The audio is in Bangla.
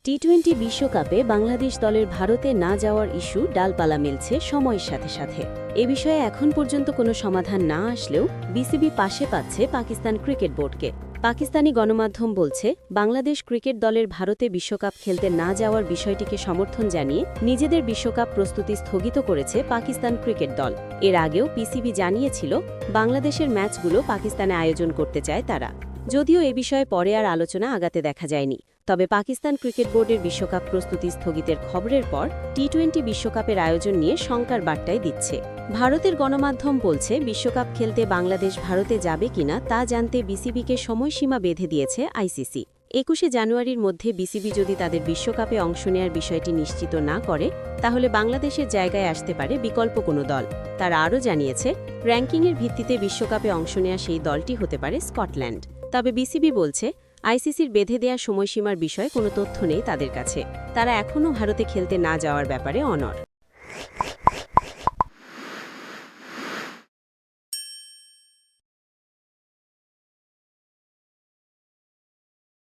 টি-20 বিশ্বকাপে বাংলাদেশ দলের ভারতে না যাওয়ার ইস্যু ডালপালা মেলছে সময়ের সাথে সাথে। এ বিষয়ে এখন পর্যন্ত কোনো সমাধান না আসলেও বিসিবি পাশে পাচ্ছে পাকিস্তান ক্রিকেট বোর্ডকে। পাকিস্তানি গণমাধ্যম বলছে, বাংলাদেশ ক্রিকেট দলের ভারতে বিশ্বকাপ খেলতে না যাওয়ার বিষয়টিকে সমর্থন জানিয়ে নিজেদের বিশ্বকাপ প্রস্তুতি স্থগিত করেছে পাকিস্তান ক্রিকেট দল। এর আগেও পিসিবি জানিয়েছিল, বাংলাদেশের ম্যাচগুলো পাকিস্তানে আয়োজন করতে চায় তারা। যদিও এ বিষয়ে পরে আর আলোচনা আগাতে দেখা যায়নি। তবে পাকিস্তান ক্রিকেট বোর্ডের বিশ্বকাপ প্রস্তুতি স্থগিতের খবরের পর টি-20 বিশ্বকাপের আয়োজন নিয়ে শঙ্কার বার্তায় দিচ্ছে। ভারতের গণমাধ্যম বলছে, বিশ্বকাপ খেলতে বাংলাদেশ ভারতে যাবে কিনা তা জানতে বিসিবিকে সময়সীমা বেঁধে দিয়েছে আইসিসি। 21শে জানুয়ারির মধ্যে বিসিবি যদি তাদের বিশ্বকাপে অংশ নেয়ার বিষয়টি নিশ্চিত না করে, তাহলে বাংলাদেশের জায়গায় আসতে পারে বিকল্প কোনো দল। তারা আরও জানিয়েছে, র্যাঙ্কিংয়ের ভিত্তিতে বিশ্বকাপে অংশ নেয়া সেই দলটি হতে পারে স্কটল্যান্ড। তবে বিসিবি বলছে, আইসিসির বেঁধে দেয়া সময়সীমার বিষয়ে কোনো তথ্য নেই তাদের কাছে। তারা এখনও ভারতে খেলতে না যাওয়ার ব্যাপারে অনড়।